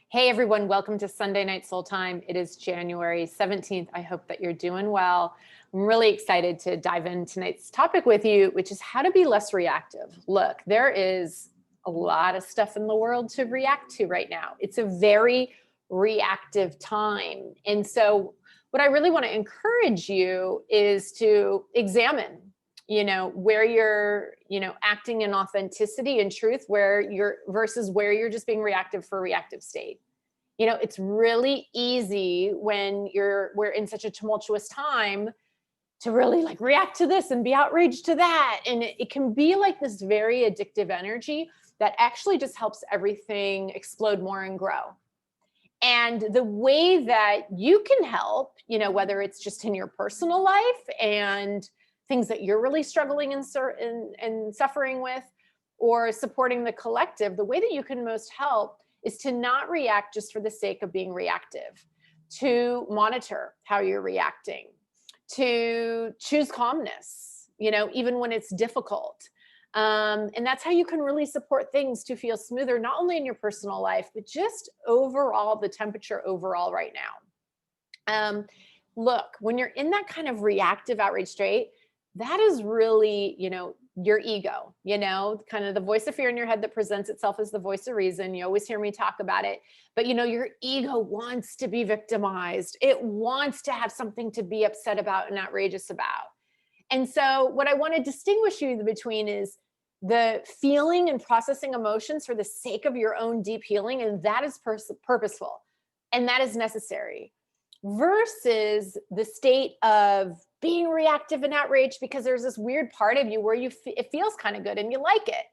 Hey everyone, welcome to Sunday Night Soul Time. It is January 17th. I hope that you're doing well. I'm really excited to dive in tonight's topic with you, which is how to be less reactive. Look, there is a lot of stuff in the world to react to right now. It's a very reactive time. And so what I really want to encourage you is to examine where you're acting in authenticity and truth, where you're versus where you're just being reactive for reactive state. It's really easy when we're in such a tumultuous time to really like react to this and be outraged to that, and it can be like this very addictive energy that actually just helps everything explode more and grow. And the way that you can help, whether it's just in your personal life and things that you're really struggling and suffering with, or supporting the collective, the way that you can most help is to not react just for the sake of being reactive, to monitor how you're reacting, to choose calmness, even when it's difficult. And that's how you can really support things to feel smoother, not only in your personal life, but just overall, the temperature overall right now. Look, when you're in that kind of reactive outrage state, that is really, your ego, kind of the voice of fear in your head that presents itself as the voice of reason. You always hear me talk about it, but your ego wants to be victimized. It wants to have something to be upset about and outrageous about. And so what I want to distinguish you between is the feeling and processing emotions for the sake of your own deep healing, and that is purposeful and that is necessary, versus the state of being reactive and outraged because there's this weird part of you where it feels kind of good and you like it.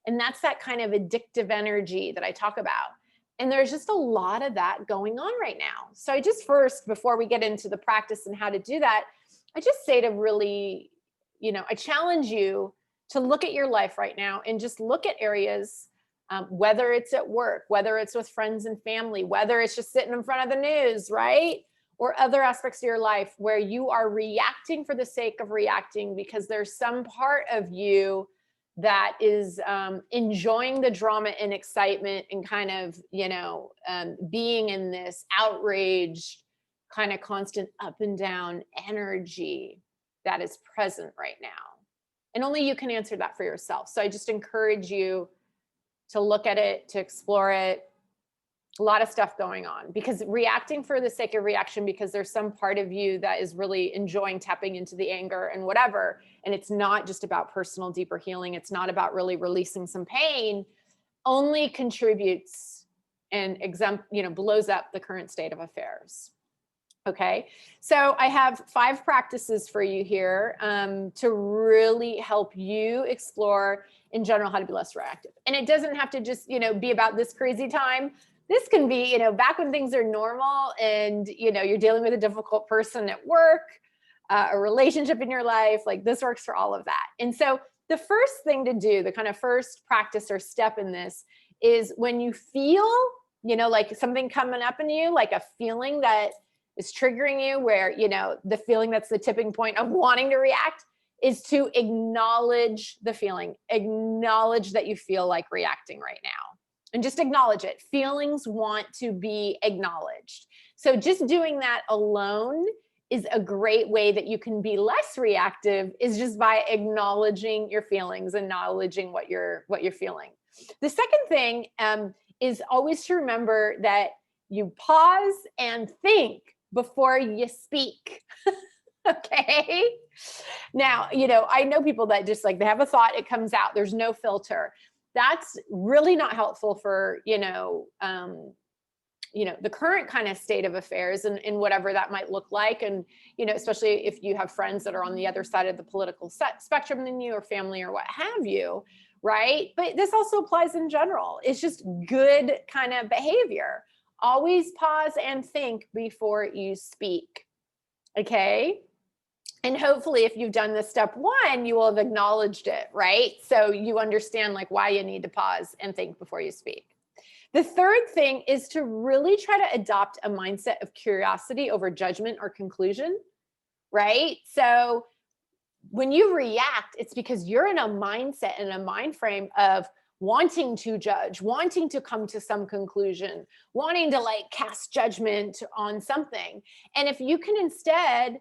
And that's that kind of addictive energy that I talk about. And there's just a lot of that going on right now. So I just first, before we get into the practice and how to do that, I just say to really, I challenge you to look at your life right now and just look at areas, whether it's at work, whether it's with friends and family, whether it's just sitting in front of the news, right? Or other aspects of your life where you are reacting for the sake of reacting because there's some part of you that is enjoying the drama and excitement and kind of, being in this outraged, kind of constant up and down energy that is present right now. And only you can answer that for yourself. So I just encourage you to look at it, to explore it. A lot of stuff going on, because reacting for the sake of reaction because there's some part of you that is really enjoying tapping into the anger and whatever, and it's not just about personal deeper healing, it's not about really releasing some pain, only contributes and blows up the current state of affairs. Okay, so I have 5 practices for you here to really help you explore in general how to be less reactive. And it doesn't have to just be about this crazy time. This can be, back when things are normal and, you're dealing with a difficult person at work, a relationship in your life, like this works for all of that. And so the first thing to do, the kind of first practice or step in this is when you feel, like something coming up in you, like a feeling that is triggering you where, the feeling that's the tipping point of wanting to react, is to acknowledge the feeling, acknowledge that you feel like reacting right now. And just acknowledge it. Feelings want to be acknowledged. So just doing that alone is a great way that you can be less reactive, is just by acknowledging your feelings, acknowledging what you're feeling. The second thing is always to remember that you pause and think before you speak. Okay. Now, I know people that just like, they have a thought, it comes out, there's no filter. That's really not helpful for, the current kind of state of affairs and whatever that might look like. And, especially if you have friends that are on the other side of the political spectrum than you, or family or what have you, right? But this also applies in general. It's just good kind of behavior. Always pause and think before you speak. Okay. And hopefully if you've done this step 1, you will have acknowledged it, right? So you understand like why you need to pause and think before you speak. The third thing is to really try to adopt a mindset of curiosity over judgment or conclusion, right? So when you react, it's because you're in a mindset and a mind frame of wanting to judge, wanting to come to some conclusion, wanting to like cast judgment on something. And if you can instead,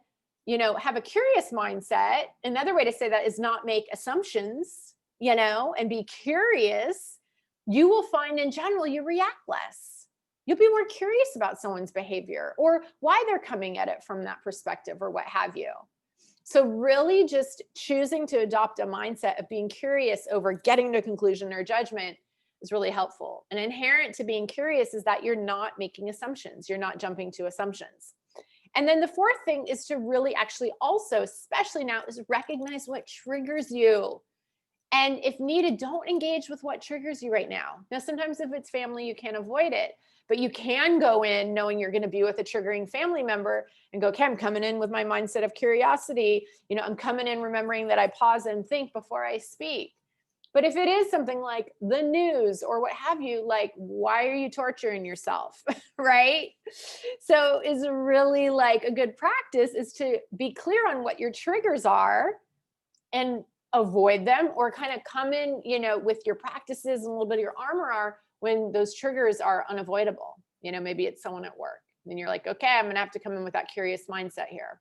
have a curious mindset, another way to say that is not make assumptions, and be curious, you will find in general you react less. You'll be more curious about someone's behavior or why they're coming at it from that perspective or what have you. So really just choosing to adopt a mindset of being curious over getting to a conclusion or judgment is really helpful. And inherent to being curious is that you're not making assumptions. You're not jumping to assumptions. And then the fourth thing is to really actually also, especially now, is recognize what triggers you. And if needed, don't engage with what triggers you right now. Now, sometimes if it's family, you can't avoid it, but you can go in knowing you're going to be with a triggering family member and go, okay, I'm coming in with my mindset of curiosity. I'm coming in remembering that I pause and think before I speak. But if it is something like the news or what have you, like, why are you torturing yourself? Right? So is really like a good practice is to be clear on what your triggers are and avoid them, or kind of come in, with your practices and a little bit of your armor are when those triggers are unavoidable. Maybe it's someone at work and you're like, okay, I'm going to have to come in with that curious mindset here.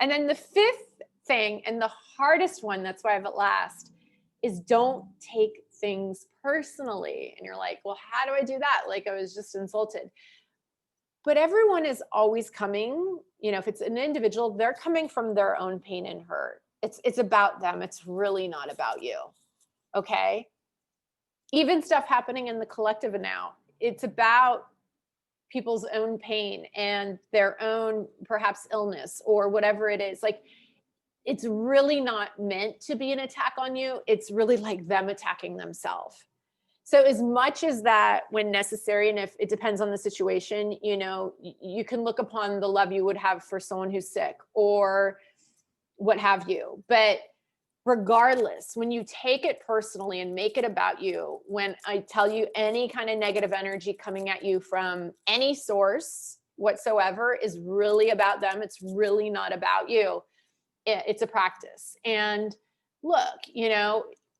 And then the fifth thing, and the hardest one, that's why I have it last, is don't take things personally. And you're like, well, how do I do that? Like I was just insulted. But everyone is always coming, if it's an individual, they're coming from their own pain and hurt. It's about them. It's really not about you. Okay. Even stuff happening in the collective now, it's about people's own pain and their own perhaps illness or whatever it is. Like, it's really not meant to be an attack on you. It's really like them attacking themselves. So as much as that when necessary, and if it depends on the situation, you can look upon the love you would have for someone who's sick or what have you. But regardless, when you take it personally and make it about you, when I tell you any kind of negative energy coming at you from any source whatsoever is really about them, it's really not about you. It's a practice. And look,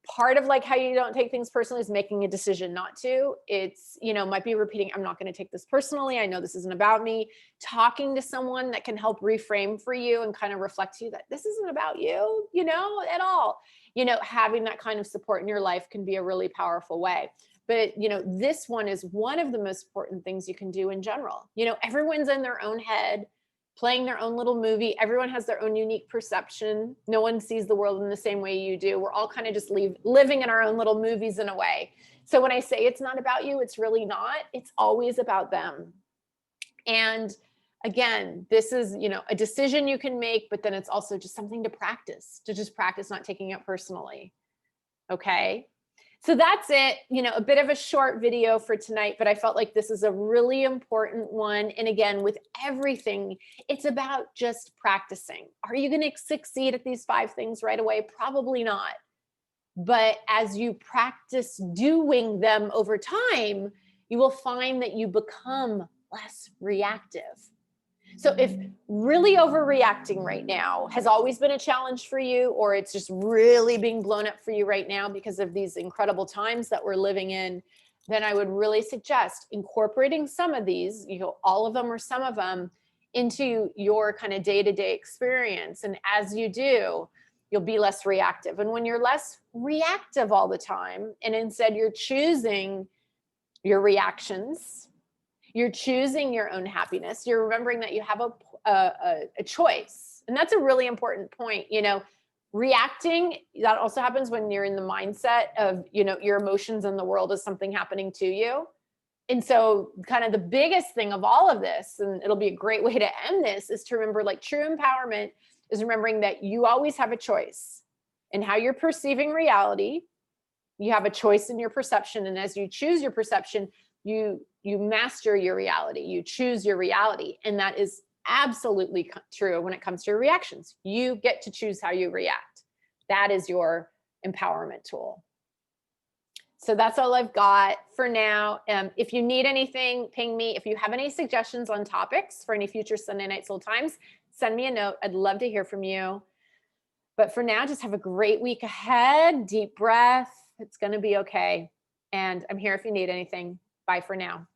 part of like how you don't take things personally is making a decision not to. It's, might be repeating, I'm not going to take this personally. I know this isn't about me. Talking to someone that can help reframe for you and kind of reflect to you that this isn't about you, at all. Having that kind of support in your life can be a really powerful way. But, this one is one of the most important things you can do in general. Everyone's in their own head, playing their own little movie. Everyone has their own unique perception. No one sees the world in the same way you do. We're all kind of just living in our own little movies in a way. So when I say it's not about you, it's really not. It's always about them. And again, this is, a decision you can make, but then it's also just something to just practice not taking it personally. Okay. So that's it, a bit of a short video for tonight, but I felt like this is a really important one. And again, with everything, it's about just practicing. Are you going to succeed at these 5 things right away? Probably not. But as you practice doing them over time, you will find that you become less reactive. So if really overreacting right now has always been a challenge for you, or it's just really being blown up for you right now because of these incredible times that we're living in, then I would really suggest incorporating some of these, all of them or some of them, into your kind of day-to-day experience. And as you do, you'll be less reactive. And when you're less reactive all the time, and instead you're choosing your reactions, you're choosing your own happiness. You're remembering that you have a choice. And that's a really important point. Reacting, that also happens when you're in the mindset of, your emotions in the world is something happening to you. And so kind of the biggest thing of all of this, and it'll be a great way to end this, is to remember, like, true empowerment is remembering that you always have a choice in how you're perceiving reality. You have a choice in your perception. And as you choose your perception, you master your reality, you choose your reality. And that is absolutely true when it comes to your reactions. You get to choose how you react. That is your empowerment tool. So that's all I've got for now. If you need anything, ping me. If you have any suggestions on topics for any future Sunday Night Soul Times, send me a note. I'd love to hear from you. But for now, just have a great week ahead. Deep breath. It's going to be okay. And I'm here if you need anything. Bye for now.